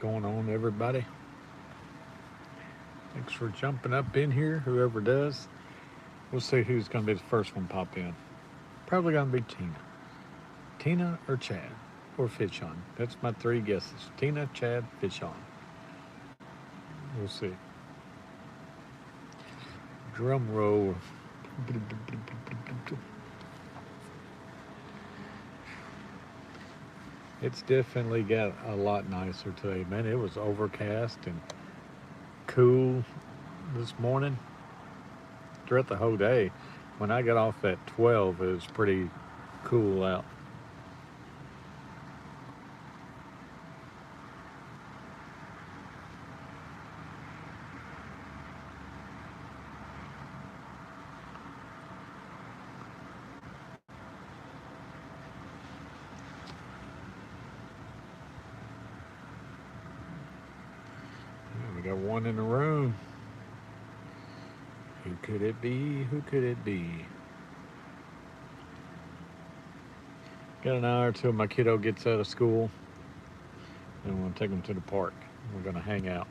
Going on, everybody? Thanks for jumping up in here, whoever does. We'll see who's going to be the first one pop in. Probably going to be Tina. Tina or Chad or Fishon. That's my three guesses. Tina, Chad, Fishon. We'll see. Drum roll. It's definitely got a lot nicer today, man. It was overcast and cool this morning throughout the whole day. When I got off at 12, it was pretty cool out. Yeah, we got one in the room. Who could it be? Who could it be? Got an hour till my kiddo gets out of school, and we're gonna take him to the park. We're gonna hang out.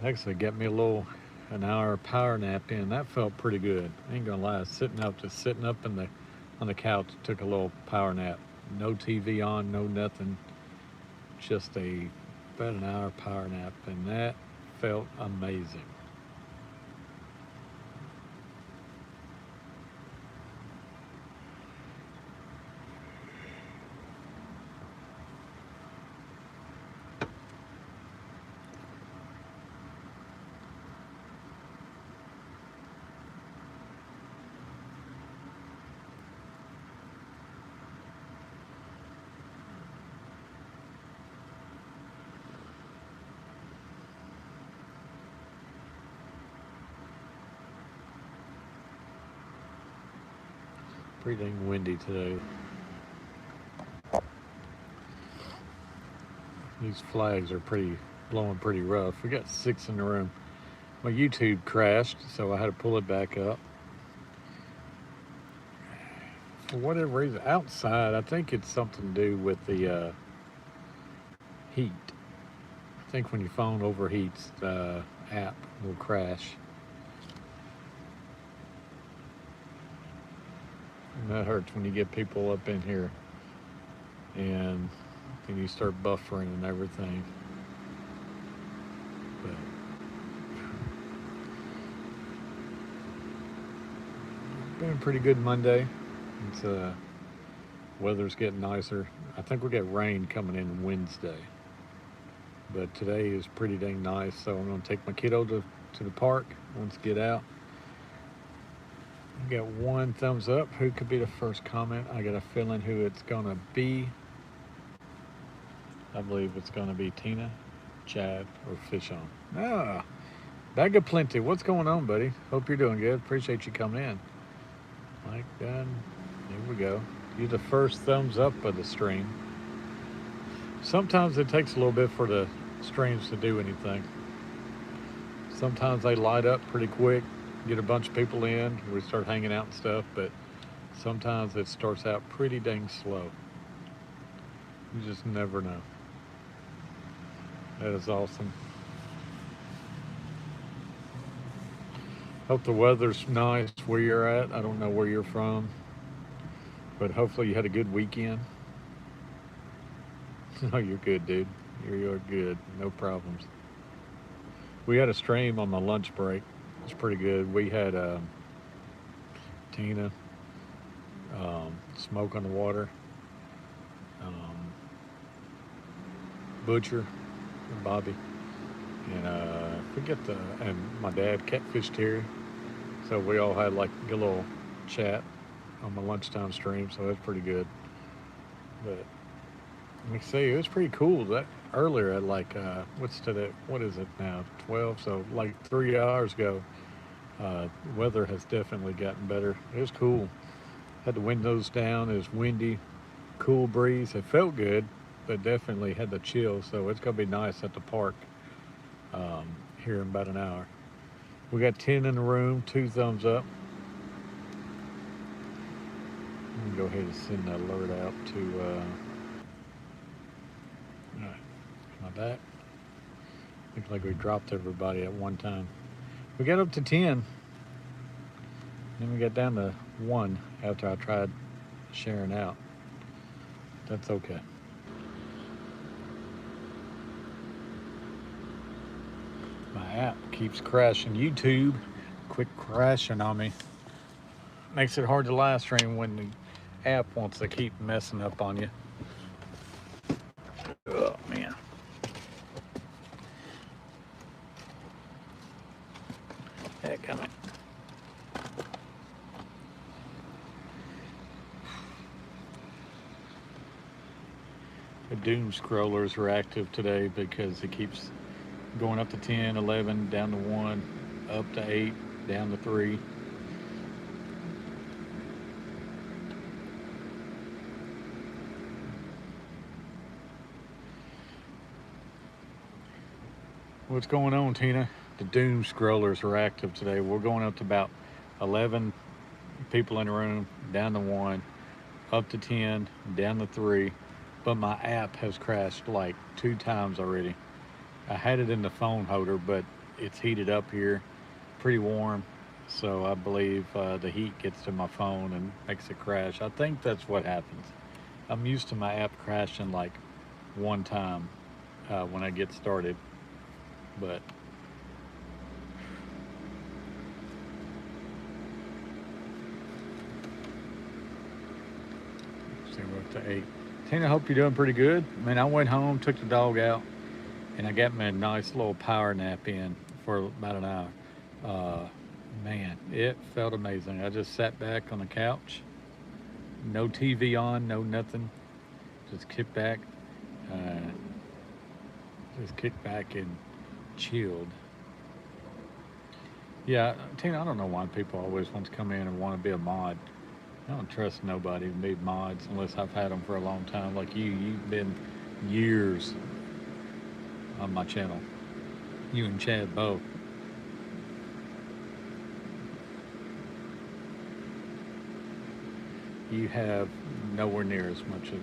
Actually, get me a little an hour power nap in. That felt pretty good. I ain't gonna lie. Sitting up in the on the couch, took a little power nap. No TV on, no nothing. Just about an hour power nap, and that felt amazing. Pretty dang windy today. These flags are pretty blowing pretty rough. We got six in the room. My YouTube crashed, so I had to pull it back up. For whatever reason, outside, I think it's something to do with the heat. I think when your phone overheats, the app will crash. And that hurts when you get people up in here and then you start buffering and everything. But been a pretty good Monday. It's weather's getting nicer. I think we get rain coming in Wednesday, but today is pretty dang nice. So I'm gonna take my kiddo to the park once get out. I got one thumbs up. Who could be the first comment? I got a feeling who it's gonna be. I believe it's gonna be Tina, Chad, or Fish on. Ah, bag of plenty. What's going on, buddy? Hope you're doing good. Appreciate you coming in. Like that. Here we go. You're the first thumbs up of the stream. Sometimes it takes a little bit for the streams to do anything. Sometimes they light up pretty quick, get a bunch of people in, we start hanging out and stuff, but sometimes it starts out pretty dang slow. You just never know. That is awesome. Hope the weather's nice where you're at. I don't know where you're from, but hopefully you had a good weekend. No, you're good, dude. You're good. No problems. We had a stream on my lunch break. It's pretty good. We had Tina, Smoke on the Water, um, Butcher, and Bobby, and forget the and my dad Catfish Terry. So we all had like a little chat on my lunchtime stream. So that's pretty good. But let me see, it was pretty cool. That earlier at like what's today? What is it now? 12. So like 3 hours ago, weather has definitely gotten better. It was cool. Had the windows down. It was windy, cool breeze. It felt good, but definitely had the chill. So it's gonna be nice at the park here in about an hour. We got 10 in the room. 2 thumbs up. Let me go ahead and send that alert out to. All right. back. Looks like we dropped everybody at one time. We got up to 10, then we got down to 1 after I tried sharing out. That's okay. My app keeps crashing. YouTube quit crashing on me. Makes it hard to live stream when the app wants to keep messing up on you. Oh man. Heck, I mean. The doom scrollers are active today because it keeps going up to 10, 11, down to 1, up to 8, down to 3. What's going on, Tina? The doom scrollers are active today. We're going up to about 11 people in the room, down to 1, up to 10, down to 3. But my app has crashed like 2 times already. I had it in the phone holder, but it's heated up here, pretty warm. So I believe the heat gets to my phone and makes it crash. I think that's what happens. I'm used to my app crashing like 1 time when I get started, but see, we're up to 8. Tina, I hope you're doing pretty good. I mean, I went home, took the dog out, and I got me a nice little power nap in for about an hour. Man, it felt amazing. I just sat back on the couch, no TV on, no nothing, just kicked back, and chilled. Yeah, Tina, I don't know why people always want to come in and want to be a mod. I don't trust nobody to be mods unless I've had them for a long time. Like you, you've been years on my channel. You and Chad both. You have nowhere near as much of.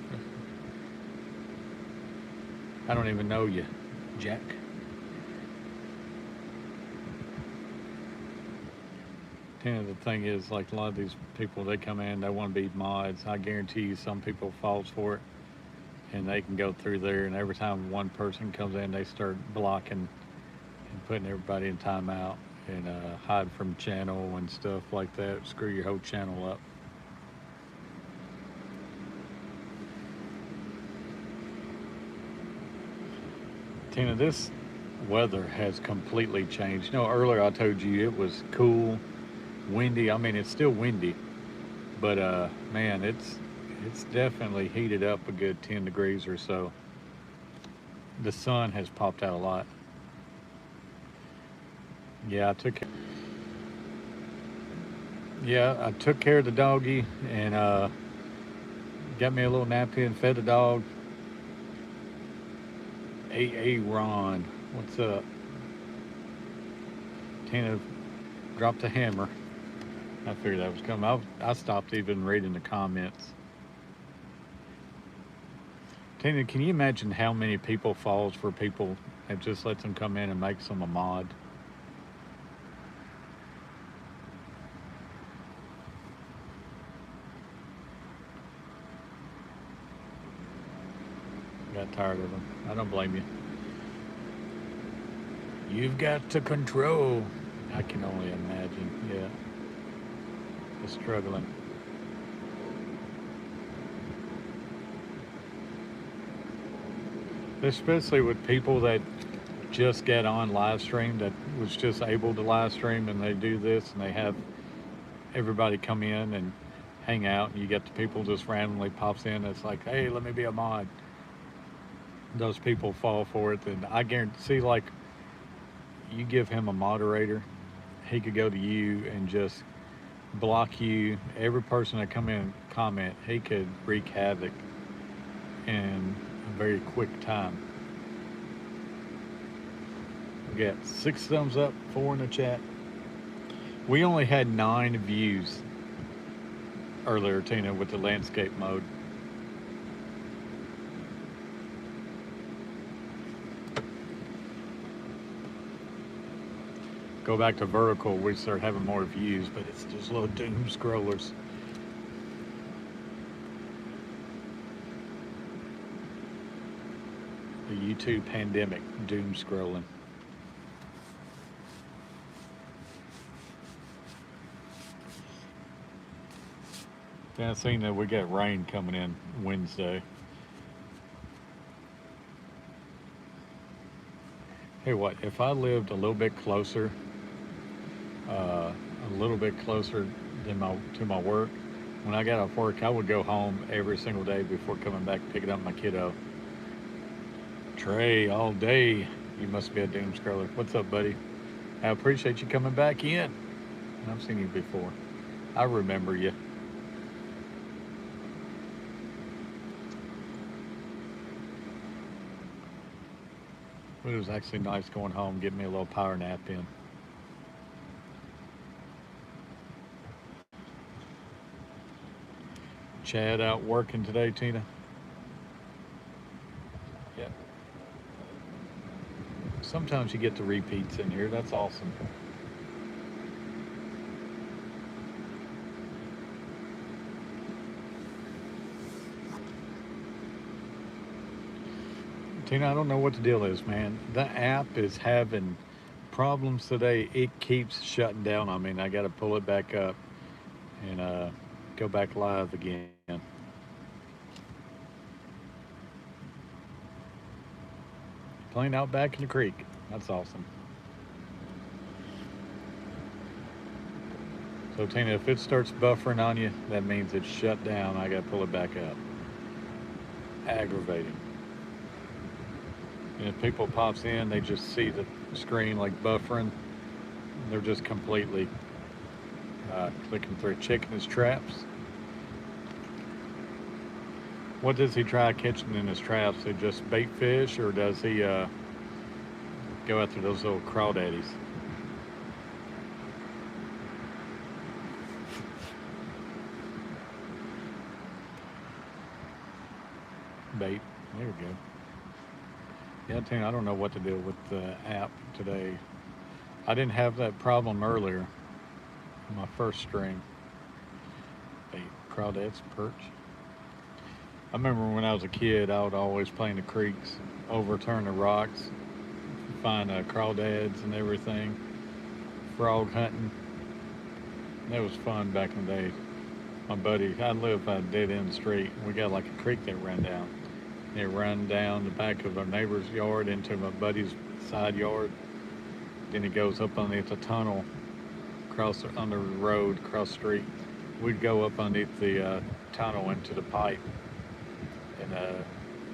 I don't even know you, Jack. Tina, the thing is, like a lot of these people, they come in, they want to be mods. I guarantee you, some people falls for it, and they can go through there. And every time one person comes in, they start blocking and putting everybody in timeout and hide from channel and stuff like that. Screw your whole channel up. Tina, this weather has completely changed. You know, earlier I told you it was cool, windy. I mean, it's still windy, but man, it's definitely heated up a good 10 degrees or so. The sun has popped out a lot. Yeah, I took care of the doggy and got me a little napkin, fed the dog. A Ron, what's up? Tina dropped a hammer. I figured that was coming. I stopped even reading the comments. Tina, can you imagine how many people falls for people and just lets them come in and makes them a mod? Got tired of them. I don't blame you. You've got to control. I can only imagine. Yeah. The struggling. Especially with people that just get on live stream, that was just able to live stream, and they do this and they have everybody come in and hang out, and you get the people just randomly pops in. It's like, hey, let me be a mod. Those people fall for it, and I guarantee, like, you give him a moderator, he could go to you and just block you. Every person that come in and comment, he could wreak havoc in a very quick time. We got 6 thumbs up, 4 in the chat. We only had 9 views earlier, Tina, with the landscape mode. go back to vertical, we start having more views, but it's just little doom scrollers. The YouTube pandemic, doom scrolling. Then I seen that we got rain coming in Wednesday. Hey, what if I lived a little bit closer, a little bit closer than to my work? When I got off work, I would go home every single day before coming back picking up my kiddo. Trey, all day. You must be a doom scroller. What's up, buddy? I appreciate you coming back in. I've seen you before. I remember you. It was actually nice going home, getting me a little power nap in. Chad out working today, Tina? Yeah. Sometimes you get the repeats in here. That's awesome. Tina, I don't know what the deal is, man. The app is having problems today. It keeps shutting down on me, and I got to pull it back up and go back live again. Playing out back in the creek. That's awesome. So, Tina, if it starts buffering on you, that means it's shut down. I got to pull it back up. Aggravating. And if people pops in, they just see the screen like buffering. They're just completely clicking through. Chicken his traps. What does he try catching in his traps? Is it just bait fish, or does he go after those little crawdaddies? Bait. There we go. Yeah, Tina, I don't know what to do with the app today. I didn't have that problem earlier in my first stream. Bait, crawdads, perch. I remember when I was a kid, I would always play in the creeks, overturn the rocks, find crawdads and everything, frog hunting. That was fun back in the day. My buddy, I live by a dead end street. We got like a creek that ran down. It ran down the back of our neighbor's yard into my buddy's side yard. Then it goes up underneath the tunnel, under the road, across the street. We'd go up underneath the tunnel into the pipe. And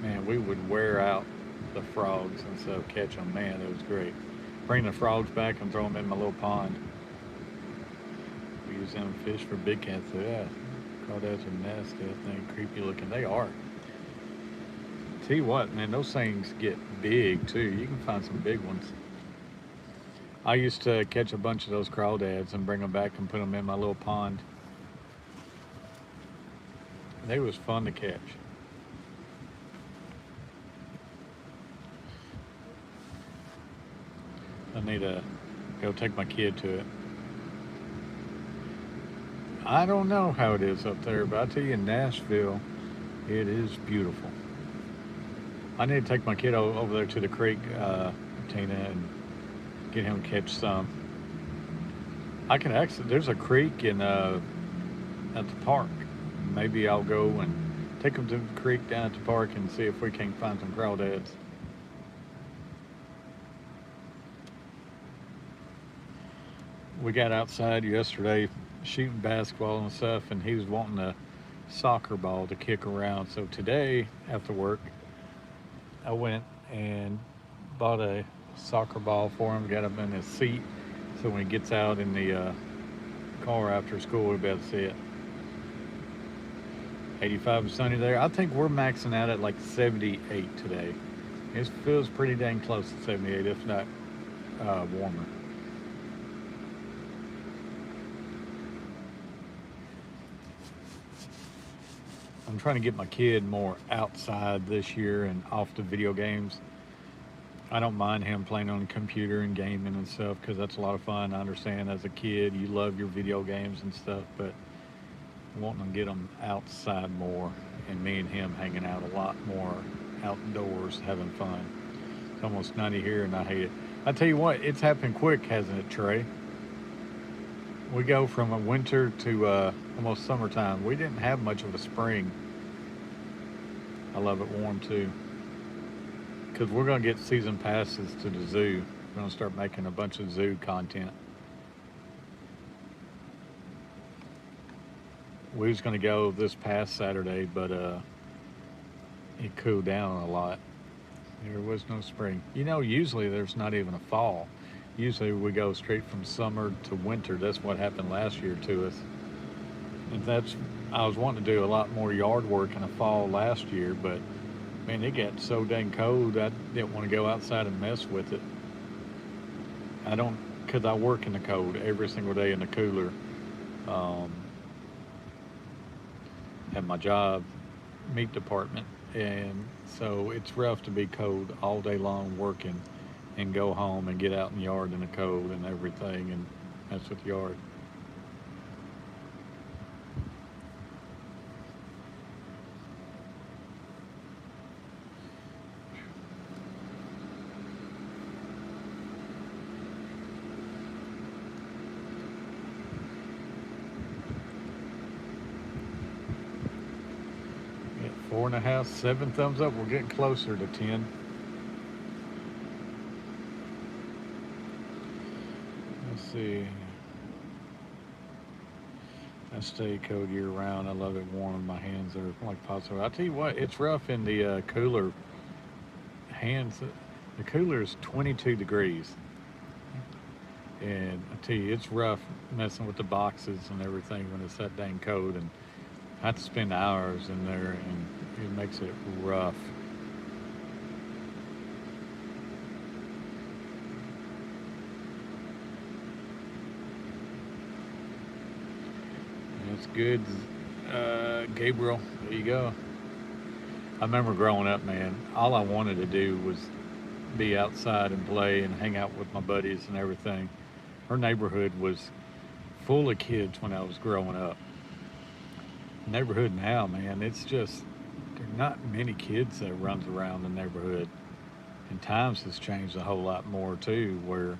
man, we would wear out the frogs instead of catch them. Man, it was great. Bring the frogs back and throw them in my little pond. We use them fish for big cats. So yeah, crawdads are nasty. I think creepy looking. They are. Tell you what, man, those things get big too. You can find some big ones. I used to catch a bunch of those crawdads and bring them back and put them in my little pond. They was fun to catch. I need to go take my kid to it. I don't know how it is up there, but I tell you, in Nashville, it is beautiful. I need to take my kid over there to the creek, Tina, and get him to catch some. I can actually, there's a creek in at the park. Maybe I'll go and take him to the creek down at the park and see if we can find some crawdads. We got outside yesterday shooting basketball and stuff, and he was wanting a soccer ball to kick around. So today, after work, I went and bought a soccer ball for him, got him in his seat, so when he gets out in the car after school, we'll be able to see it. 85 and sunny there. I think we're maxing out at like 78 today. It feels pretty dang close to 78, if not warmer. I'm trying to get my kid more outside this year and off the video games. I don't mind him playing on the computer and gaming and stuff because that's a lot of fun. I understand as a kid you love your video games and stuff, but wanting to get him outside more and me and him hanging out a lot more outdoors, having fun. It's almost 90 here and I hate it. I tell you what, it's happened quick, hasn't it, Trey? We go from a winter to almost summertime. We didn't have much of a spring. I love it warm too. Because we're going to get season passes to the zoo. We're going to start making a bunch of zoo content. We was going to go this past Saturday, but it cooled down a lot. There was no spring. Usually there's not even a fall. Usually we go straight from summer to winter. That's what happened last year to us. And I was wanting to do a lot more yard work in the fall last year, but man, it got so dang cold I didn't want to go outside and mess with it. Because I work in the cold every single day in the cooler at my job, meat department. And so it's rough to be cold all day long working and go home and get out in the yard in the cold and everything and mess with the yard. Got 4.5, 7 thumbs up. We're getting closer to 10. Let's see. I stay cold year round. I love it warm. My hands are like possible. I tell you what, it's rough in the cooler. Hands, the cooler is 22 degrees, and I tell you, it's rough messing with the boxes and everything when it's that dang cold. And I have to spend hours in there, and it makes it rough. That's good. Gabriel, there you go. I remember growing up, man, all I wanted to do was be outside and play and hang out with my buddies and everything. Our neighborhood was full of kids when I was growing up. Neighborhood now, man, it's just, there are not many kids that runs around the neighborhood. And times has changed a whole lot more too, where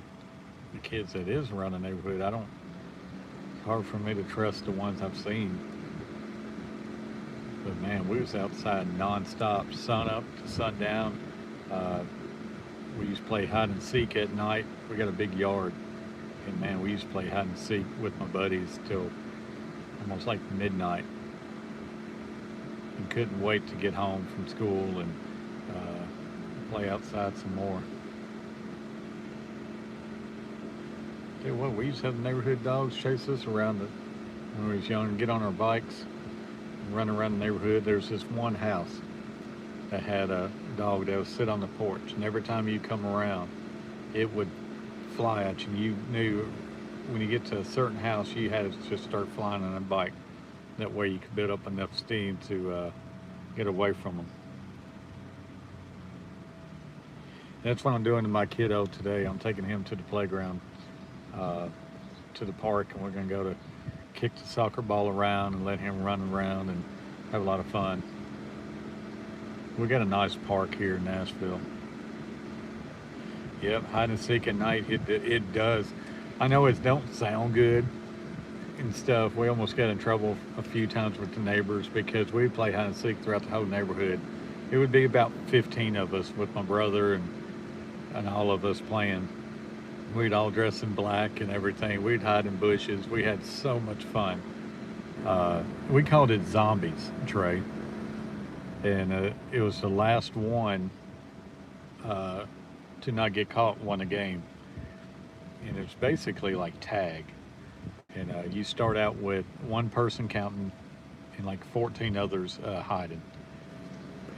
the kids that is around the neighborhood, it's hard for me to trust the ones I've seen. But man, we was outside nonstop, sun up to sundown. Uh, we used to play hide and seek at night. We got a big yard, and man, we used to play hide and seek with my buddies till almost like midnight. And couldn't wait to get home from school and play outside some more. Tell you what, we used to have the neighborhood dogs chase us around when we was young and get on our bikes and run around the neighborhood. There's this one house that had a dog that would sit on the porch, and every time you come around, it would fly at you. And you knew when you get to a certain house, you had to just start flying on a bike. That way you could build up enough steam to get away from them. That's what I'm doing to my kiddo today. I'm taking him to the playground, to the park, and we're going to go to kick the soccer ball around and let him run around and have a lot of fun. We got a nice park here in Nashville. Yep, hide and seek at night, it does. I know it don't sound good and stuff. We almost got in trouble a few times with the neighbors because we play hide and seek throughout the whole neighborhood. It would be about 15 of us with my brother and all of us playing. We'd all dress in black and everything. We'd hide in bushes. We had so much fun. We called it zombies, Trey. And it was the last one to not get caught won the game. And it's basically like tag. And you start out with one person counting and like 14 others hiding.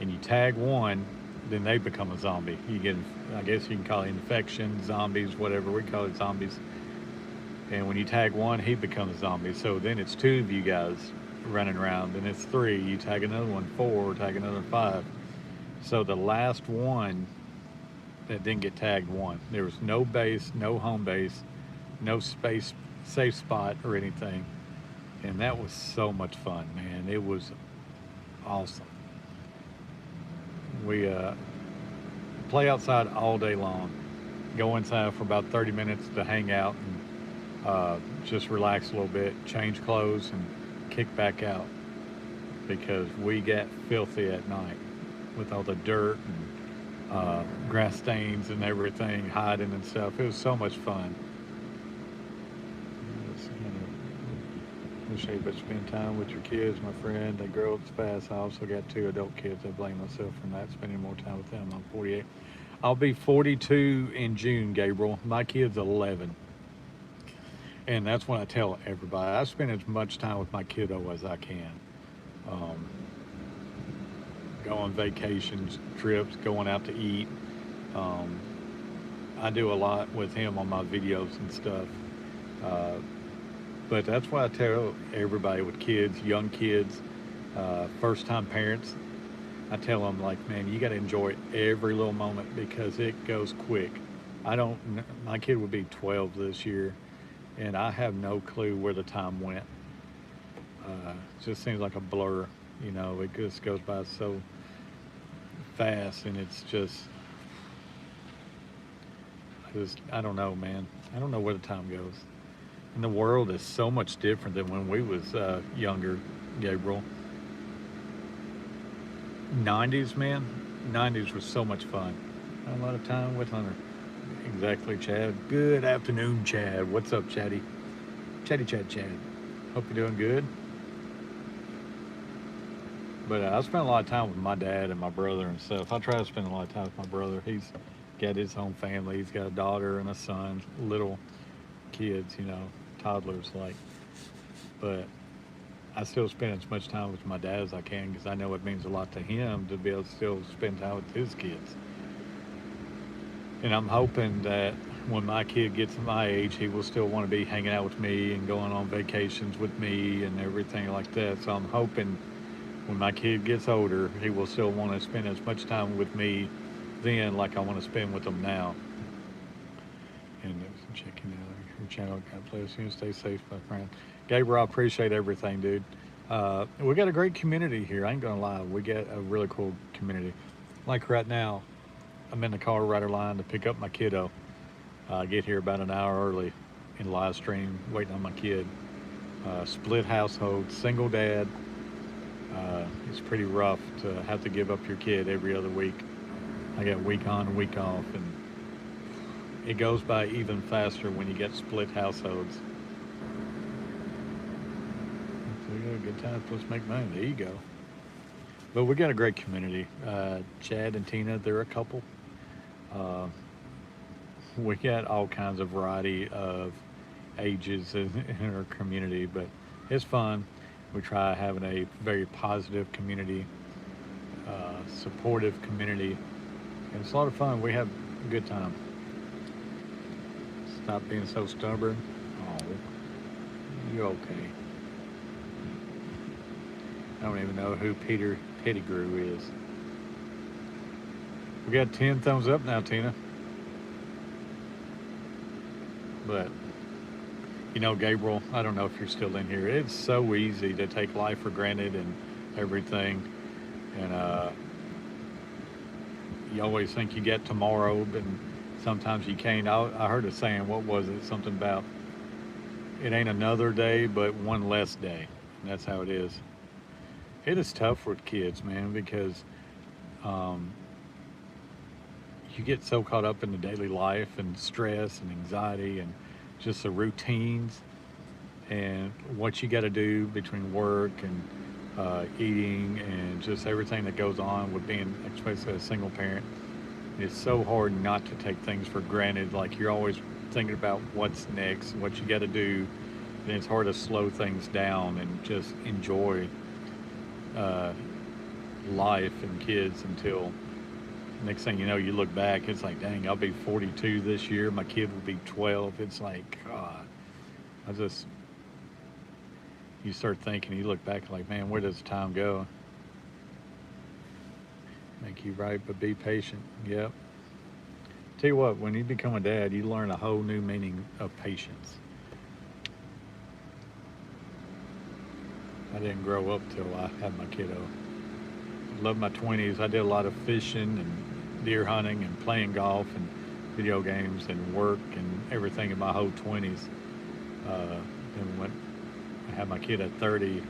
And you tag one, then they become a zombie. You get, I guess you can call it infection, zombies, whatever. We call it zombies. And when you tag one, he becomes a zombie. So then it's 2 of you guys running around, then it's 3. You tag another one, 4, tag another 5. So the last one that didn't get tagged won. There was no base, no home base, no space, safe spot or anything. And that was so much fun, man. It was awesome. We play outside all day long, go inside for about 30 minutes to hang out and just relax a little bit, change clothes, and kick back out because we get filthy at night with all the dirt and grass stains and everything, hiding and stuff. It was so much fun. Wish you but spend time with your kids, my friend. They grow up fast. I also got 2 adult kids. I blame myself for not spending more time with them. I'm 48. I'll be 42 in June, Gabriel. My kid's 11. And that's what I tell everybody. I spend as much time with my kiddo as I can. Um, go on vacations, trips, going out to eat. Um, I do a lot with him on my videos and stuff. Uh, but that's why I tell everybody with kids, young kids, first time parents, I tell them, like, man, you got to enjoy every little moment because it goes quick. My kid would be 12 this year, and I have no clue where the time went. It just seems like a blur, it just goes by so fast, and I don't know, man. I don't know where the time goes. And the world is so much different than when we was younger, Gabriel. 90s, man. 90s was so much fun. Had a lot of time with Hunter. Exactly, Chad. Good afternoon, Chad. What's up, Chatty? Chatty, Chad. Hope you're doing good. But I spent a lot of time with my dad and my brother and stuff. I try to spend a lot of time with my brother. He's got his own family. He's got a daughter and a son, little kids, toddlers like. But I still spend as much time with my dad as I can because I know it means a lot to him to be able to still spend time with his kids. And I'm hoping that when my kid gets to my age, he will still want to be hanging out with me and going on vacations with me and everything like that. So I'm hoping when my kid gets older, he will still want to spend as much time with me then like I want to spend with him now. And checking out your channel. God bless you and stay safe, my friend. Gabriel, I appreciate everything, dude. We got a great community here. I ain't gonna lie. We get a really cool community. Like right now, I'm in the car rider line to pick up my kiddo. I get here about an hour early in live stream, waiting on my kid. Split household, single dad. It's pretty rough to have to give up your kid every other week. I got week on, week off, and it goes by even faster when you get split households. So we got a good time. Let's make money. There you go. But we got a great community. Chad and Tina, they're a couple. We got all kinds of variety of ages in our community, but it's fun. We try having a very positive community, supportive community, and it's a lot of fun. We have a good time. Stop being so stubborn. Oh, you're okay. I don't even know who Peter Pettigrew is. We got 10 thumbs up now, Tina. But, Gabriel, I don't know if you're still in here. It's so easy to take life for granted and everything. And you always think you get tomorrow, but sometimes you can't. I heard a saying, what was it? Something about it ain't another day, but one less day. And that's how it is. It is tough with kids, man, because you get so caught up in the daily life and stress and anxiety and just the routines and what you got to do between work and eating and just everything that goes on with being, especially a single parent. It's so hard not to take things for granted. Like you're always thinking about what's next, what you got to do, and it's hard to slow things down and just enjoy life and kids until next thing you know, you look back, it's like, dang, I'll be 42 this year. My kid will be 12. It's like, God, you start thinking, you look back like, man, where does time go? Make you right, but be patient. Yep. Tell you what, when you become a dad, you learn a whole new meaning of patience. I didn't grow up till I had my kiddo. Loved my 20s. I did a lot of fishing and deer hunting and playing golf and video games and work and everything in my whole 20s. Then when I had my kid at 30,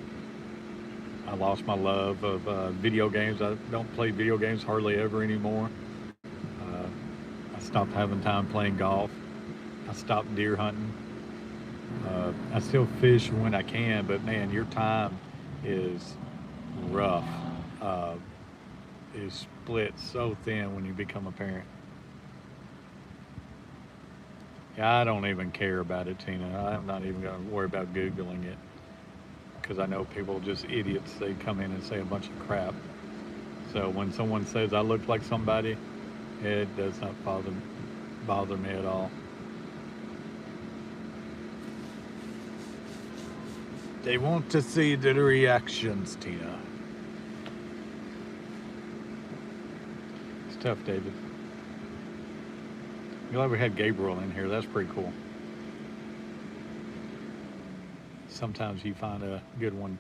I lost my love of video games. I don't play video games hardly ever anymore. Uh, I stopped having time playing golf. I stopped deer hunting. I still fish when I can, but man, your time is rough. Uh, is split so thin when you become a parent. Yeah, I don't even care about it, Tina. I'm not even going to worry about Googling it because I know people are just idiots. They come in and say a bunch of crap. So when someone says I look like somebody, it does not bother me at all. They want to see the reactions, Tina. It's tough, David. Glad we had Gabriel in here. That's pretty cool. Sometimes you find a good one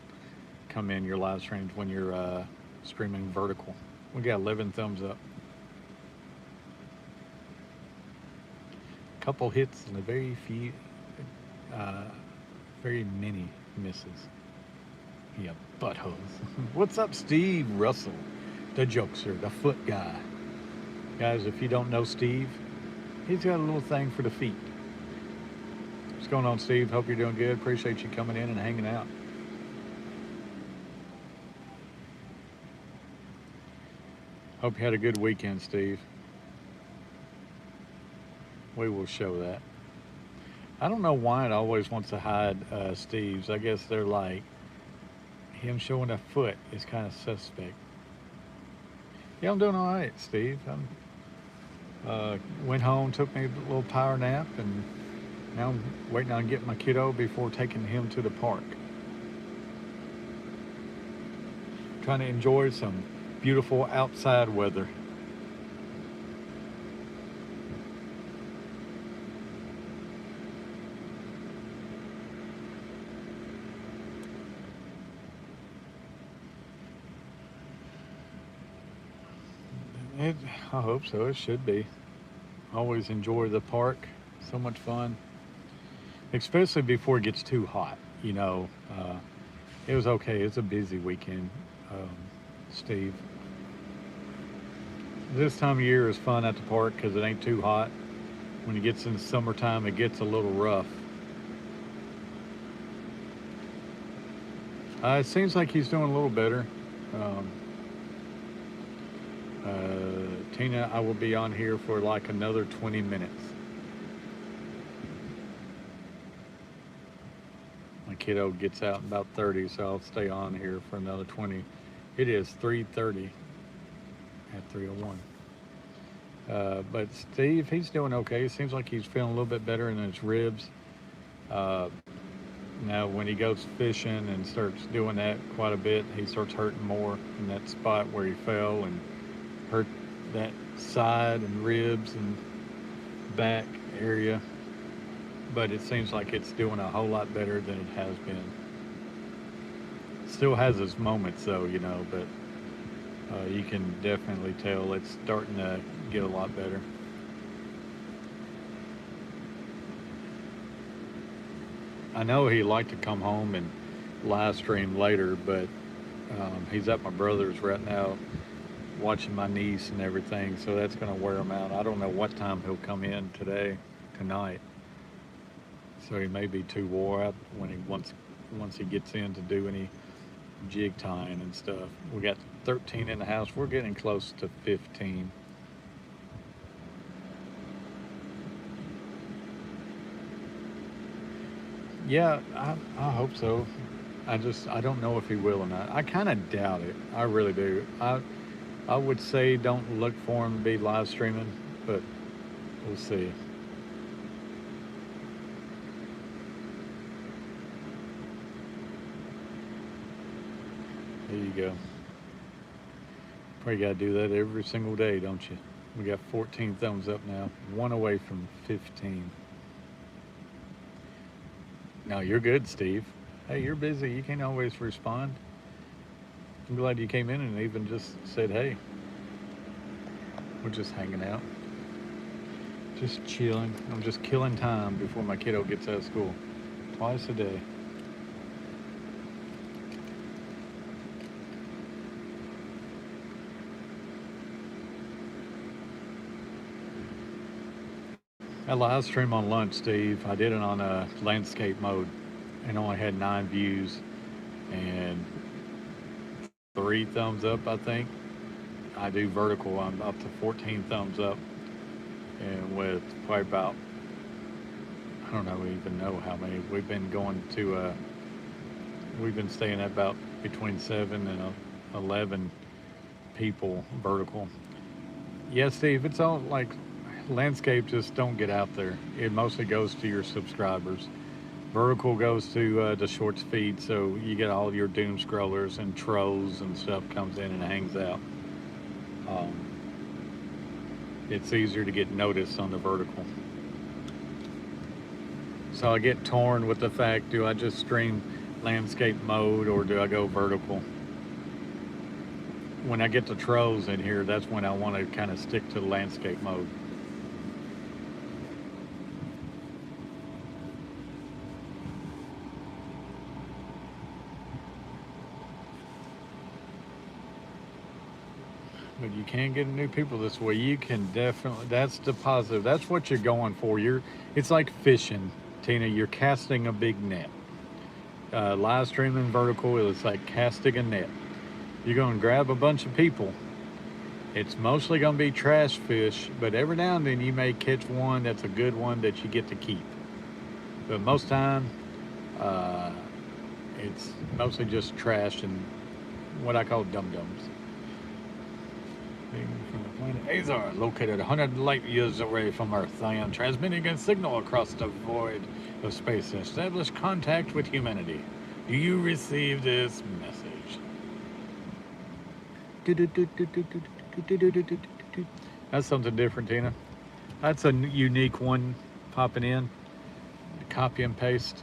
come in your live streams when you're streaming vertical. We got 11 thumbs up. Couple hits and a uh, very many misses. Yeah, buttholes. What's up, Steve Russell, the jokester, the foot guy? Guys, if you don't know Steve, he's got a little thing for the feet. What's going on, Steve? Hope you're doing good. Appreciate you coming in and hanging out. Hope you had a good weekend, Steve. We will show that. I don't know why it always wants to hide Steve's. I guess they're like, him showing a foot is kind of suspect. Yeah, I'm doing all right, Steve. Went home, took me a little power nap, and now I'm waiting on getting my kiddo before taking him to the park. Trying to enjoy some beautiful outside weather. It, I hope so. It should be. Always enjoy the park. So much fun. Especially before it gets too hot. You know, it was okay. It's a busy weekend, um, Steve. This time of year is fun at the park because it ain't too hot. When it gets in the summertime, it gets a little rough. It seems like he's doing a little better. Um, Tina, I will be on here for like another 20 minutes. My kiddo gets out in about 30, so I'll stay on here for another 20. It is 3:30 at 3:01. But Steve, he's doing okay. It seems like he's feeling a little bit better in his ribs. Uh, Now, when he goes fishing and starts doing that quite a bit, he starts hurting more in that spot where he fell and hurt that side and ribs and back area. But it seems like it's doing a whole lot better than it has been. Still has its moments, though, you know, but you can definitely tell it's starting to get a lot better. I know he'd like to come home and live stream later, but he's at my brother's right now watching my niece and everything, so that's going to wear him out. I don't know what time he'll come in tonight. So he may be too wore out when once he gets in to do any jig tying and stuff. We got 13 in the house. We're getting close to 15. Yeah, I hope so. I don't know if he will or not. I kind of doubt it. I really do. I would say don't look for him to be live streaming, but we'll see. There you go. Probably got to do that every single day, don't you? We got 14 thumbs up now, one away from 15. No, you're good, Steve. Hey, you're busy. You can't always respond. I'm glad you came in and even just said, hey, we're just hanging out, just chilling. I'm just killing time before my kiddo gets out of school. Twice a day. I live stream on lunch, Steve. I did it on a landscape mode and only had 9 views and 3 thumbs up, I think. I do vertical, I'm up to 14 thumbs up, and with probably about, I don't know, even know how many. We've been going to, we've been staying at about between 7 and 11 people vertical. Yeah, Steve, it's all like landscape, just don't get out there. It mostly goes to your subscribers. Vertical goes to the shorts feed, so you get all your doom scrollers and trolls and stuff comes in and hangs out. Um, it's easier to get noticed on the vertical. So I get torn with the fact, do I just stream landscape mode or do I go vertical? When I get the trolls in here, that's when I want to kind of stick to the landscape mode. But you can get new people this way. You can definitely. That's the positive. That's what you're going for. It's like fishing, Tina. You're casting a big net. Live streaming vertical is like casting a net. You're going to grab a bunch of people. It's mostly going to be trash fish, but every now and then you may catch one that's a good one that you get to keep. But most time, uh, it's mostly just trash and what I call dum-dums. From the planet Azar, located 100 light years away from Earth, I am transmitting a signal across the void of space to establish contact with humanity. Do you receive this message? That's something different, Tina. That's a unique one popping in. Copy and paste.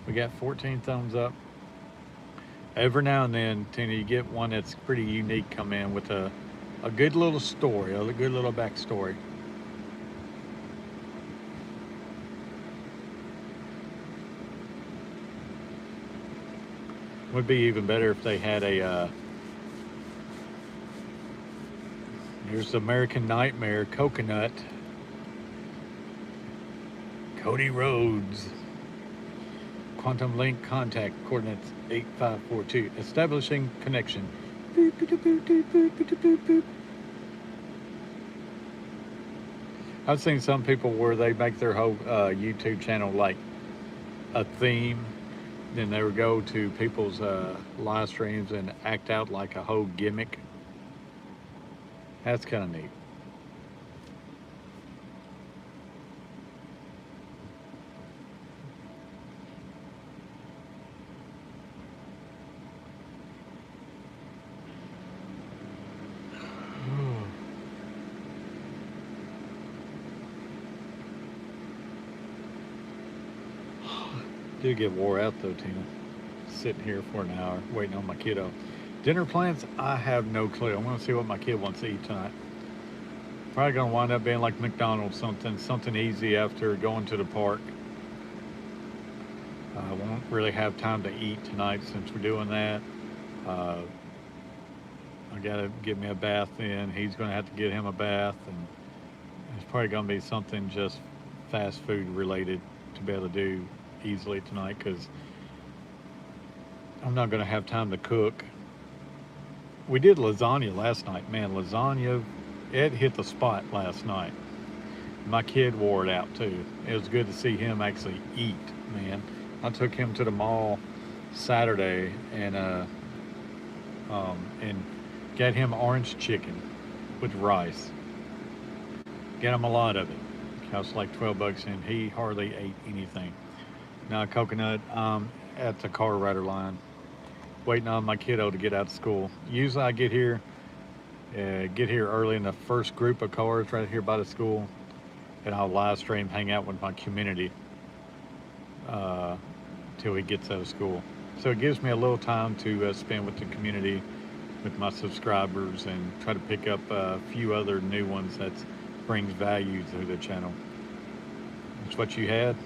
We got 14 thumbs up. Every now and then, Tina, you get one that's pretty unique come in with a good little story, a good little backstory. Would be even better if they had a. Here's the American Nightmare Coconut. Cody Rhodes. Quantum link contact coordinates 8542. Establishing connection. Boop, boop, boop, boop, boop, boop, boop, boop. I've seen some people where they make their whole YouTube channel like a theme. Then they would go to people's live streams and act out like a whole gimmick. That's kind of neat. Do get wore out though, Tina. Sitting here for an hour waiting on my kiddo. Dinner plans? I have no clue. I'm gonna see what my kid wants to eat tonight. Probably gonna wind up being like McDonald's, something easy after going to the park. I won't really have time to eat tonight since we're doing that. Uh, I gotta get me a bath in. He's gonna have to get him a bath, and it's probably gonna be something just fast food related to be able to do easily tonight because I'm not gonna have time to cook. We did lasagna last night. Man, lasagna, it hit the spot last night. My kid wore it out too. It was good to see him actually eat, man. I took him to the mall Saturday and got him orange chicken with rice. Get him a lot of it. Cost like $12 and he hardly ate anything. Now coconut at the car rider line, waiting on my kiddo to get out of school. Usually I get here Get here early in the first group of cars right here by the school, and I'll live stream, hang out with my community uh, till he gets out of school. So it gives me a little time to spend with the community, with my subscribers, and try to pick up a few other new ones that brings value to the channel. That's what you had.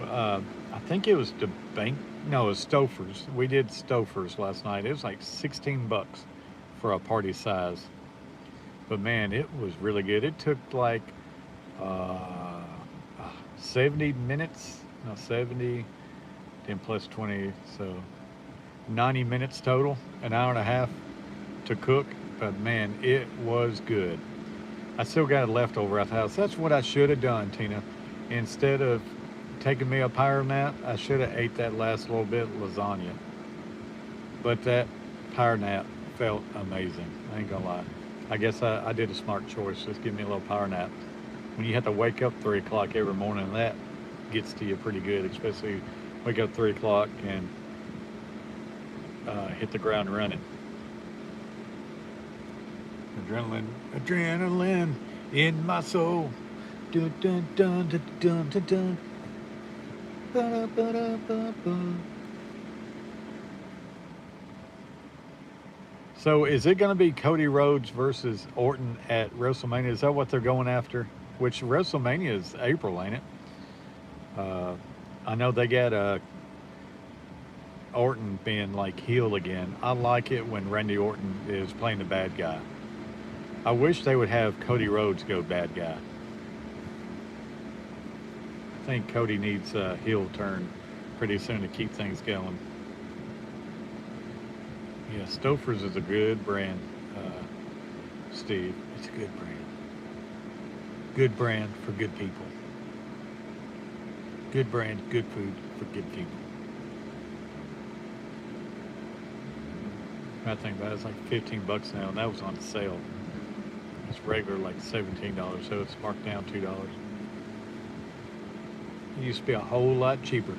I think it was the bank. No, it was Stouffer's. We did Stouffer's last night. It was like 16 bucks for a party size. But man, it was really good. It took like uh, 70 minutes. No, 70, 10 plus 20. So 90 minutes total, an hour and a half to cook. But man, it was good. I still got it left over at the house. That's what I should have done, Tina. Instead of taking me a power nap, I should have ate that last little bit of lasagna. But that power nap felt amazing. I ain't gonna lie. I guess I did a smart choice. Just give me a little power nap. When you have to wake up 3 o'clock every morning, that gets to you pretty good, especially wake up 3 o'clock and hit the ground running. Adrenaline in my soul. Dun dun dun dun dun dun dun. Ba-da-ba-da-ba-ba. So is it going to be Cody Rhodes versus Orton at WrestleMania? Is that what they're going after? Which WrestleMania is April, ain't it? I know they got Orton being like heel again. I like it when Randy Orton is playing the bad guy. I wish they would have Cody Rhodes go bad guy. I think Cody needs a heel turn pretty soon to keep things going. Yeah, Stouffer's is a good brand, Steve. It's a good brand. Good brand for good people. Good brand, good food for good people. I think about it, it's like 15 bucks now, and that was on sale. It's regular like $17, so it's marked down $2. It used to be a whole lot cheaper,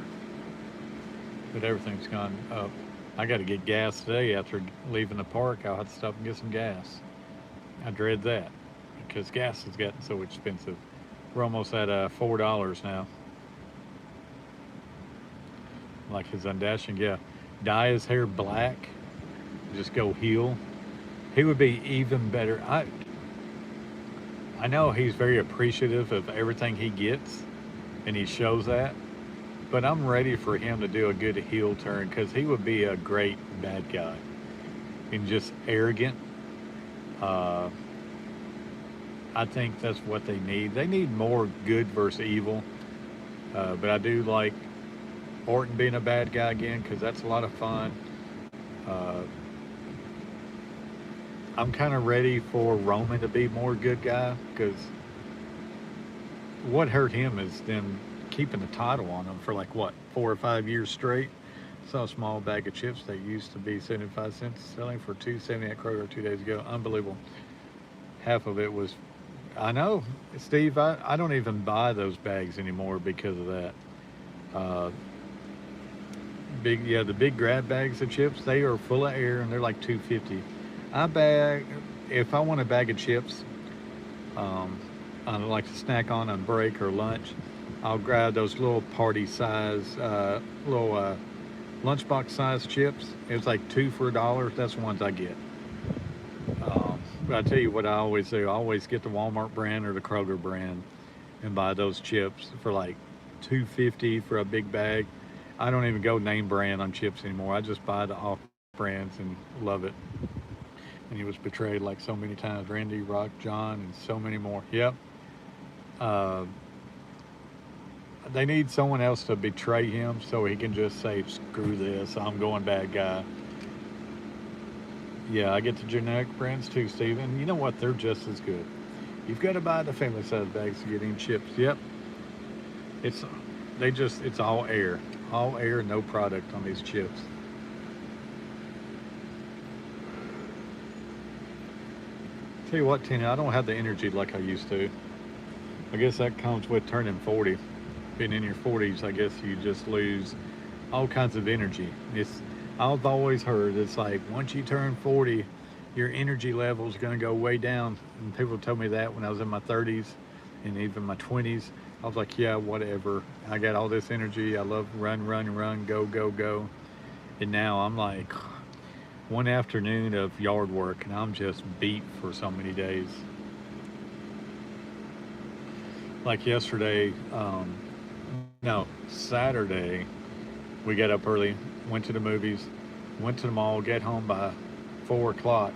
but everything's gone up. I got to get gas today after leaving the park. I'll have to stop and get some gas. I dread that because gas has gotten so expensive. We're almost at $4 now. Like his undashing, yeah. Dye his hair black, just go heel. He would be even better. I know he's very appreciative of everything he gets, and he shows that. But I'm ready for him to do a good heel turn because he would be a great bad guy and just arrogant. I think that's what they need. They need more good versus evil. But I do like Orton being a bad guy again because that's a lot of fun. I'm kind of ready for Roman to be more good guy because what hurt him is them keeping the title on him for like what 4 or 5 years straight. Saw a small bag of chips that used to be 75 cents selling for $2.70 at Kroger 2 days ago. Unbelievable. Half of it was, I know, Steve. I don't even buy those bags anymore because of that. The big grab bags of chips. They are full of air and they're like $2.50. If I want a bag of chips, I like to snack on break or lunch. I'll grab those little party size, little lunchbox size chips. It's like 2 for $1. That's the ones I get. But I tell you what I always do. I always get the Walmart brand or the Kroger brand and buy those chips for like $2.50 for a big bag. I don't even go name brand on chips anymore. I just buy the off brands and love it. And he was betrayed like so many times. Randy, Rock, John, and so many more. Yep. They need someone else to betray him so he can just say, screw this, I'm going bad guy. Yeah, I get the generic brands too, Steve. And you know what? They're just as good. You've got to buy the family size bags to get in chips. Yep. It's all air. All air, no product on these chips. Tell you what, Tina, I don't have the energy like I used to. I guess that comes with turning 40. Being in your 40s, I guess you just lose all kinds of energy. I've always heard it's like once you turn 40, your energy level is going to go way down. And people told me that when I was in my 30s and even my 20s. I was like, yeah, whatever. I got all this energy. I love run, run, run, go, go, go. And now I'm like one afternoon of yard work and I'm just beat for so many days. Like yesterday, no, Saturday, we got up early, went to the movies, went to the mall, get home by 4 o'clock,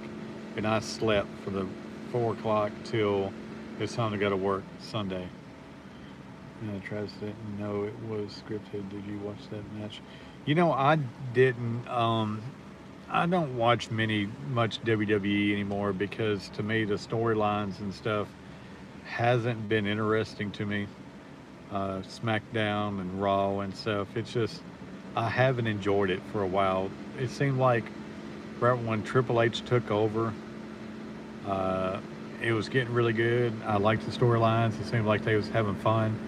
and I slept for the 4 o'clock till it's time to go to work Sunday. Travis didn't know it was scripted. Did you watch that match? I didn't. I don't watch much WWE anymore because to me the storylines and stuff hasn't been interesting to me. SmackDown and Raw and stuff. It's just I haven't enjoyed it for a while. It seemed like right when Triple H took over, uh, it was getting really good. I liked the storylines. It seemed like they was having fun.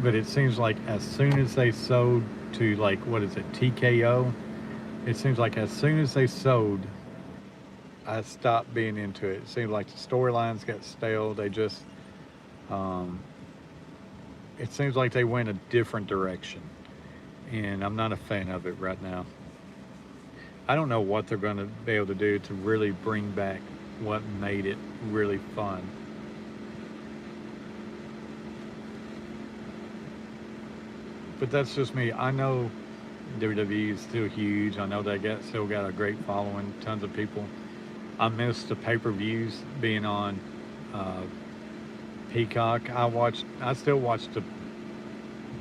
But it seems like as soon as they sold to like what is it TKO, it seems like as soon as they sold, I stopped being into it. It seemed like the storylines got stale. They just um, it seems like they went a different direction, and I'm not a fan of it right now. I don't know what they're going to be able to do to really bring back what made it really fun. But that's just me. I know WWE is still huge. I know they still got a great following, tons of people. I miss the pay-per-views being on uh, Peacock. I still watch the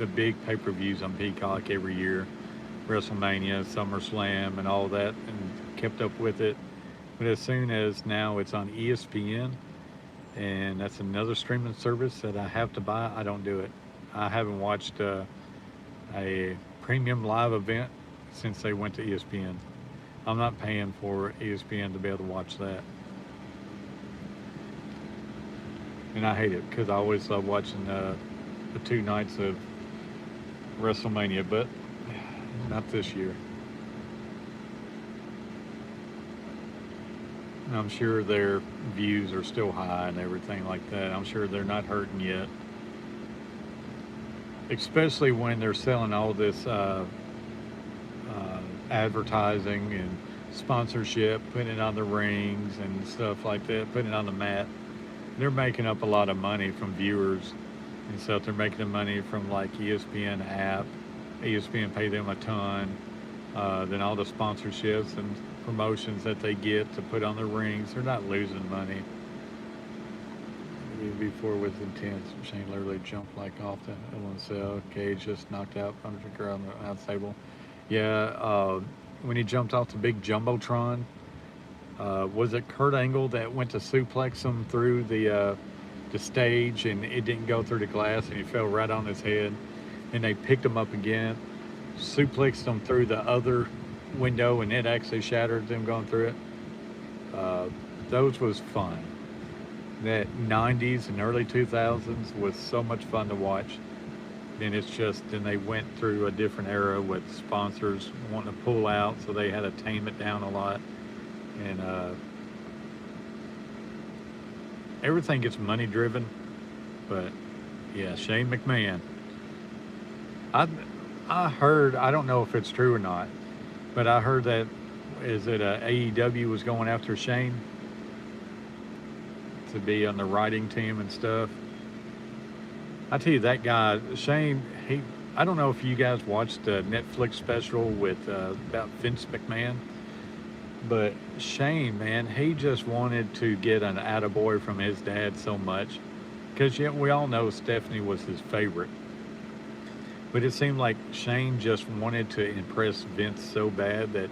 big pay-per-views on Peacock every year, WrestleMania, SummerSlam, and all that, and kept up with it. But as soon as now it's on ESPN, and that's another streaming service that I have to buy, I don't do it. I haven't watched a premium live event since they went to ESPN. I'm not paying for ESPN to be able to watch that. And I hate it because I always love watching the 2 nights of WrestleMania, but not this year. And I'm sure their views are still high and everything like that. I'm sure they're not hurting yet. Especially when they're selling all this advertising and sponsorship, putting it on the rings and stuff like that, putting it on the mat. They're making up a lot of money from viewers and stuff. They're making the money from like ESPN app. ESPN pay them a ton. Then all the sponsorships and promotions that they get to put on the rings, they're not losing money. Before was intense. Shane literally jumped like off the LNCL cage, just knocked out Undertaker on the announce table. Yeah, when he jumped off the big jumbotron, was it Kurt Angle that went to suplex him through the stage and it didn't go through the glass and he fell right on his head, and they picked him up again, suplexed him through the other window and it actually shattered them going through it. Those was fun. That 90s and early 2000s was so much fun to watch. Then then they went through a different era with sponsors wanting to pull out, so they had to tame it down a lot. And everything gets money driven. But yeah, Shane McMahon. I I heard, I don't know if it's true or not, but I heard that AEW was going after Shane to be on the writing team and stuff. I tell you, that guy Shane, I don't know if you guys watched the Netflix special with about Vince McMahon, but Shane, man, he just wanted to get an attaboy from his dad so much, because we all know Stephanie was his favorite. But it seemed like Shane just wanted to impress Vince so bad that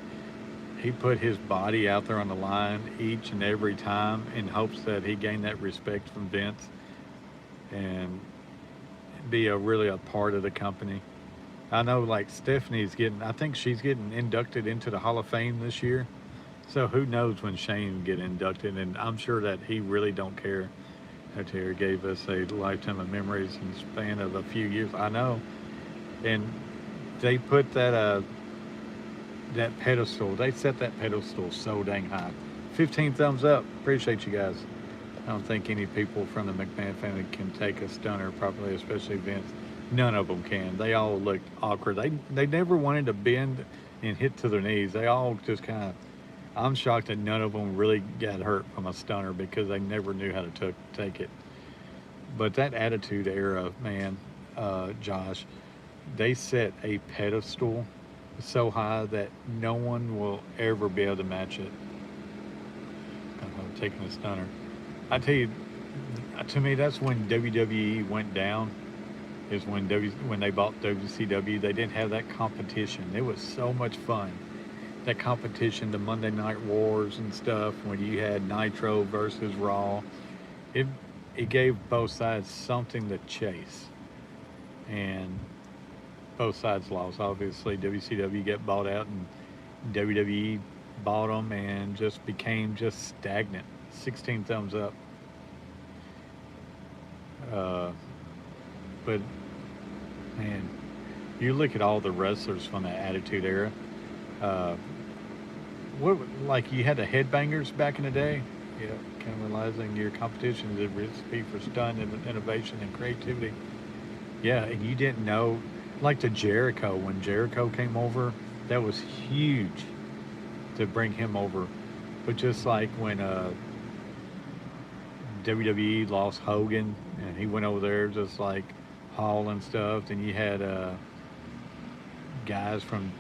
he put his body out there on the line each and every time in hopes that he gained that respect from Vince and be really a part of the company. I know like I think she's getting inducted into the Hall of Fame this year. So who knows when Shane will get inducted, and I'm sure that he really don't care. Terry gave us a lifetime of memories in the span of a few years. I know. And they put that pedestal, they set that pedestal so dang high. 15 thumbs up. Appreciate you guys. I don't think any people from the McMahon family can take a stunner properly, especially Vince. None of them can. They all looked awkward. They never wanted to bend and hit to their knees. They all just kind of. I'm shocked that none of them really got hurt from a stunner because they never knew how to take it. But that Attitude Era, man, Josh, they set a pedestal so high that no one will ever be able to match it. I'm taking a stunner. I tell you, to me, that's when WWE went down. Is when they bought WCW. They didn't have that competition. It was so much fun. That competition, the Monday Night Wars and stuff, when you had Nitro versus Raw, it gave both sides something to chase, and both sides lost. Obviously, WCW got bought out, and WWE bought them, and just became just stagnant. 16 thumbs up. But man, you look at all the wrestlers from that Attitude Era. What like you had the headbangers back in the day? Yeah, kind of realizing your competition is a recipe for stunt and innovation and creativity. Yeah, and you didn't know, like the Jericho, when Jericho came over, that was huge to bring him over. But just like when WWE lost Hogan and he went over there, just like Hall and stuff, then you had guys from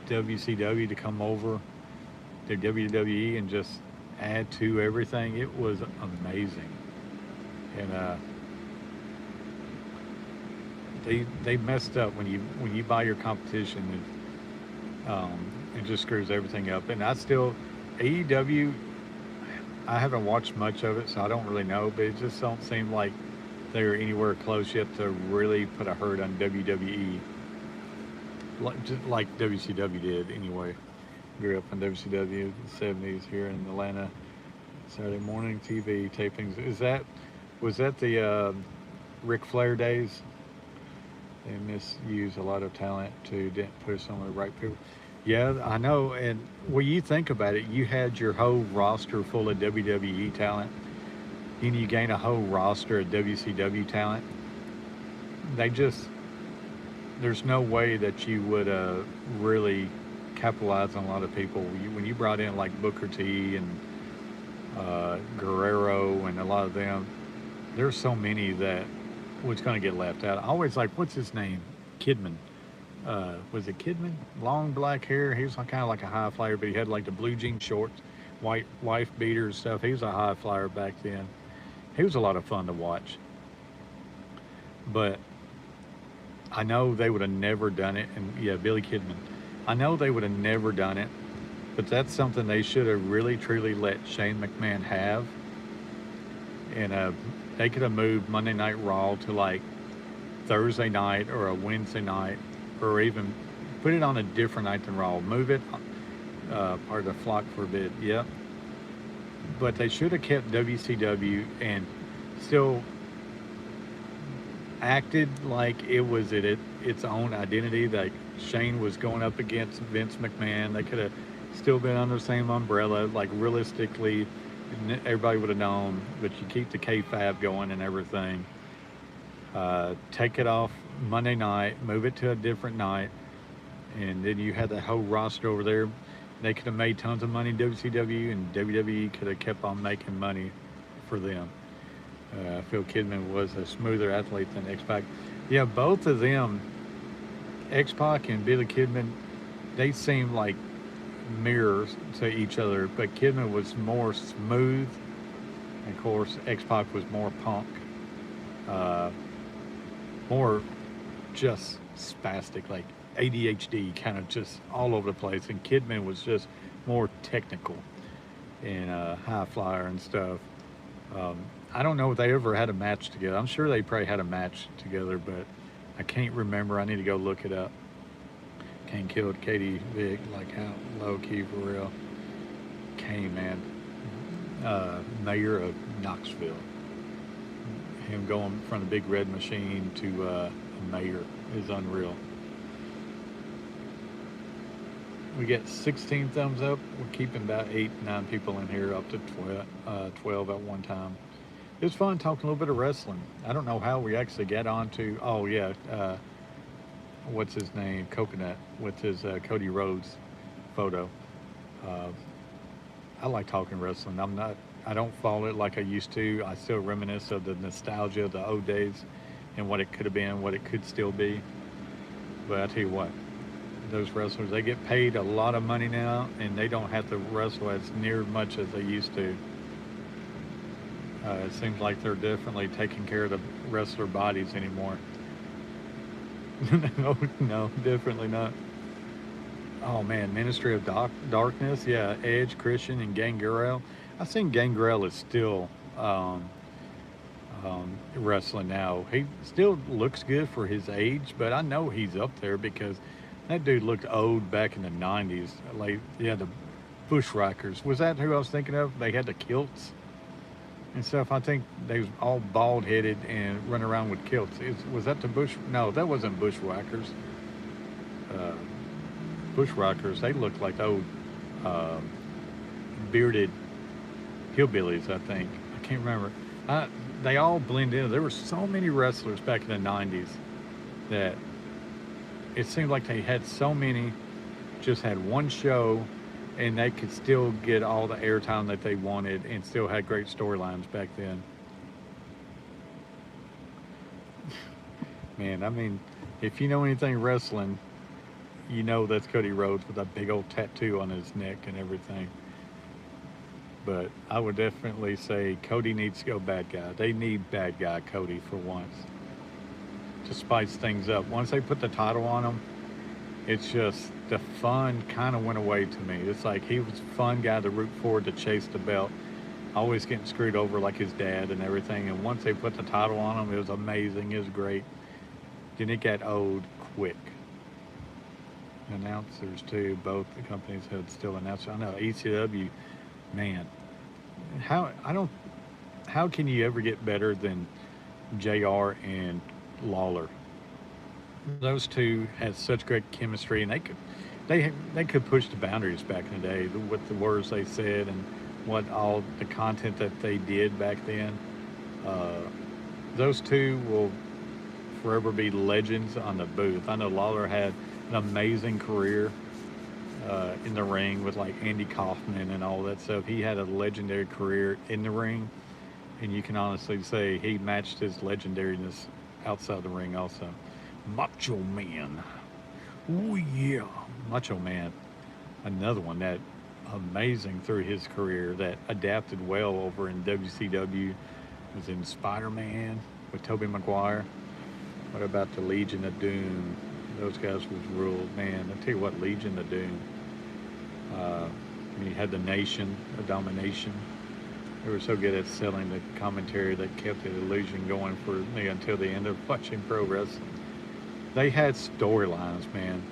WCW to come over to WWE and just add to everything. It was amazing. And they messed up when you buy your competition. It just screws everything up. And I still AEW. I haven't watched much of it, so I don't really know. But it just don't seem like they're anywhere close yet to really put a hurt on WWE, like WCW did anyway. Grew up on WCW in the 70s here in Atlanta. Saturday morning TV tapings. Was that the Ric Flair days? They misuse a lot of talent to didn't push on the right people. Yeah, I know. And when you think about it, you had your whole roster full of WWE talent, and you gain a whole roster of WCW talent. There's no way that you would really capitalize on a lot of people. When you brought in like Booker T and Guerrero and a lot of them, there's so many that was going to get left out. I always like, what's his name? Kidman. Was it Kidman? Long black hair. He was kind of like a high flyer, but he had like the blue jean shorts, white wife beater and stuff. He was a high flyer back then. He was a lot of fun to watch. But I know they would have never done it. And yeah, Billy Kidman. I know they would have never done it, but that's something they should have really truly let Shane McMahon have. And they could have moved Monday Night Raw to like Thursday night or a Wednesday night, or even put it on a different night than Raw. Move it, part of the flock forbid, yep. But they should have kept WCW and still acted like it was its own identity. Like Shane was going up against Vince McMahon. They could have still been under the same umbrella. Like realistically, everybody would have known. But you keep the kayfabe going and everything. Take it off Monday night, move it to a different night, and then you had that whole roster over there. They could have made tons of money in WCW, and WWE could have kept on making money for them. I feel Kidman was a smoother athlete than X-Pac. Yeah, both of them, X-Pac and Billy Kidman, they seemed like mirrors to each other, but Kidman was more smooth. And of course, X-Pac was more punk. More just spastic, like ADHD, kind of just all over the place. And Kidman was just more technical and high flyer and stuff. I don't know if they ever had a match together. I'm sure they probably had a match together, but I can't remember. I need to go look it up. Kane killed Katie Vick, like how low key for real. Kane, man, mayor of Knoxville. Him going from the big red machine to a mayor is unreal. We get 16 thumbs up. We're keeping about 8, 9 people in here, up to 12 at one time. It was fun talking a little bit of wrestling. I don't know how we actually got onto. Oh yeah, what's his name? Coconut with his Cody Rhodes photo. Uh, I like talking wrestling. I'm not. I don't follow it like I used to. I still reminisce of the nostalgia of the old days and what it could have been, what it could still be. But I tell you what, those wrestlers, they get paid a lot of money now, and they don't have to wrestle as near much as they used to. It seems like they're definitely taking care of the wrestler bodies anymore. No, no, definitely not. Oh man, Ministry of Darkness, yeah, Edge, Christian, and Gangrel. I think Gangrel is still wrestling now. He still looks good for his age, but I know he's up there because that dude looked old back in the '90s. Like, yeah, the Bushwhackers. Was that who I was thinking of? They had the kilts and stuff. I think they was all bald headed and run around with kilts. Was that the Bush? No, that wasn't Bushwhackers. Uh, Bushwhackers. They looked like old uh, bearded hillbillies. I think. I can't remember. They all blend in. There were so many wrestlers back in the '90s that it seemed like they had so many. Just had one show, and they could still get all the airtime that they wanted, and still had great storylines back then. Man, I mean, if you know anything wrestling, you know that's Cody Rhodes with a big old tattoo on his neck and everything. But I would definitely say Cody needs to go bad guy. They need bad guy Cody for once to spice things up. Once they put the title on him, it's just the fun kind of went away to me. It's like he was a fun guy to root for, to chase the belt, always getting screwed over like his dad and everything. And once they put the title on him, it was amazing. It was great. Then it got old quick. Announcers too, both the companies had still announced. I know ECW, man. I don't. How can you ever get better than JR and Lawler? Those two had such great chemistry, and they could push the boundaries back in the day with the words they said and what all the content that they did back then. Uh, those two will forever be legends on the booth. I know Lawler had an amazing career in the ring with like Andy Kaufman and all that stuff. He had a legendary career in the ring, and you can honestly say he matched his legendariness outside the ring also. Macho Man. Oh yeah, Macho Man. Another one that amazing through his career that adapted well over in WCW was in Spider-Man with Tobey Maguire. What about the Legion of Doom? Those guys was ruled, man. I tell you what, Legion of Doom. Uh, you had the Nation of Domination. They were so good at selling the commentary that kept the illusion going for me until the end of watching pro wrestling. They had storylines, man.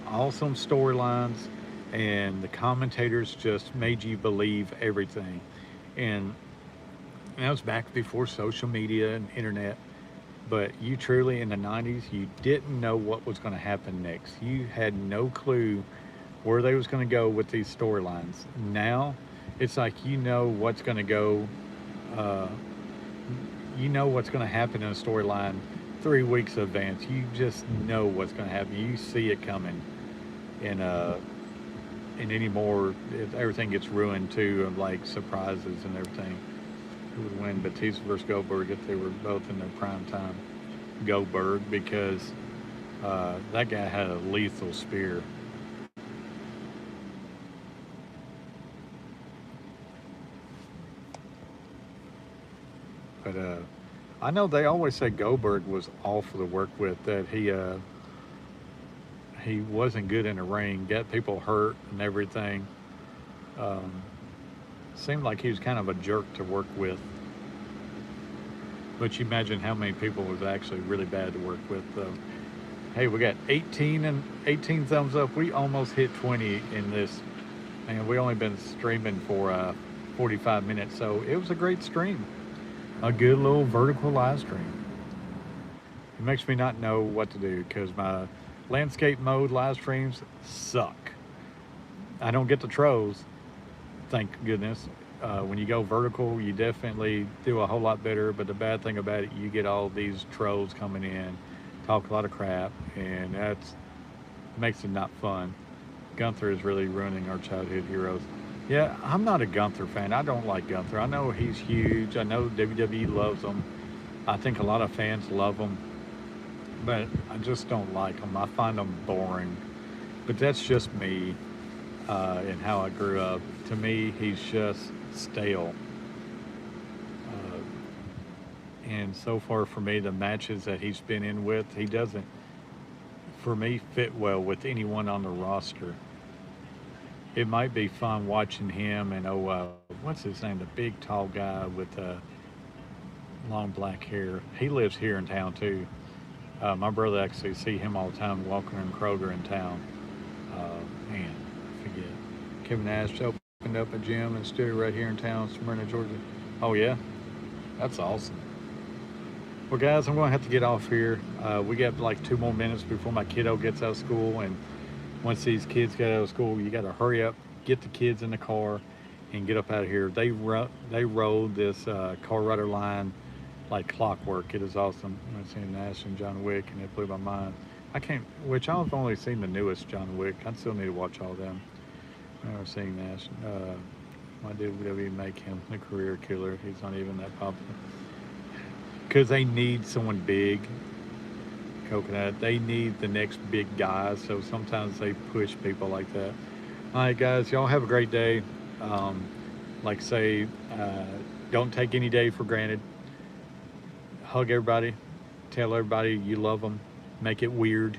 Awesome storylines, and the commentators just made you believe everything. And that was back before social media and internet. But you truly, in the '90s, you didn't know what was going to happen next. You had no clue where they was going to go with these storylines. Now, it's like you know what's going to go. Uh, you know what's going to happen in a storyline 3 weeks in advance. You just know what's going to happen. You see it coming. And anymore, everything gets ruined too, of like surprises and everything. Who would win, Batista versus Goldberg, if they were both in their prime time? Goldberg, because that guy had a lethal spear. But I know they always say Goldberg was awful to work with. That he wasn't good in the ring, got people hurt and everything. Um, Seemed like he was kind of a jerk to work with. But you imagine how many people was actually really bad to work with. Hey, we got 18 thumbs up. We almost hit 20 in this. And we only been streaming for 45 minutes, so it was a great stream. A good little vertical live stream. It makes me not know what to do because my landscape mode live streams suck. I don't get the trolls, thank goodness. When you go vertical, you definitely do a whole lot better. But the bad thing about it, you get all these trolls coming in, talk a lot of crap, and that's makes it not fun. Gunther is really ruining our childhood heroes. Yeah, I'm not a Gunther fan. I don't like Gunther. I know he's huge. I know WWE loves him. I think a lot of fans love him, but I just don't like him. I find him boring. But that's just me and how I grew up. To me, he's just stale. And so far for me, the matches that he's been in with, he doesn't, for me, fit well with anyone on the roster. It might be fun watching him and what's his name, the big tall guy with long black hair. He lives here in town too. My brother actually see him all the time walking in Kroger in town. Man, I forget. Kevin Nash opened up a gym and studio right here in town, Smyrna, Georgia. Oh yeah, that's awesome. Well, guys, I'm going to have to get off here. We got like 2 more minutes before my kiddo gets out of school, and once these kids get out of school, you got to hurry up, get the kids in the car, and get up out of here. They rode this car rider line like clockwork. It is awesome. I've seen Nash and John Wick, and it blew my mind. I can't, which I've only seen the newest John Wick. I still need to watch all of them. I've never seen Nash. Why did WWE make him the career killer? He's not even that popular. Because they need someone big, Coconut. They need the next big guy, so sometimes they push people like that. All right, guys, y'all have a great day. Um, like say, don't take any day for granted. Hug everybody. Tell everybody you love them. Make it weird.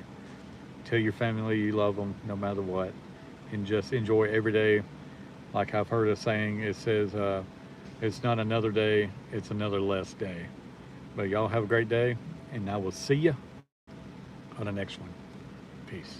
Tell your family you love them no matter what. And just enjoy every day. Like I've heard a saying, it says, it's not another day, it's another less day. But y'all have a great day, and I will see you on the next one. Peace.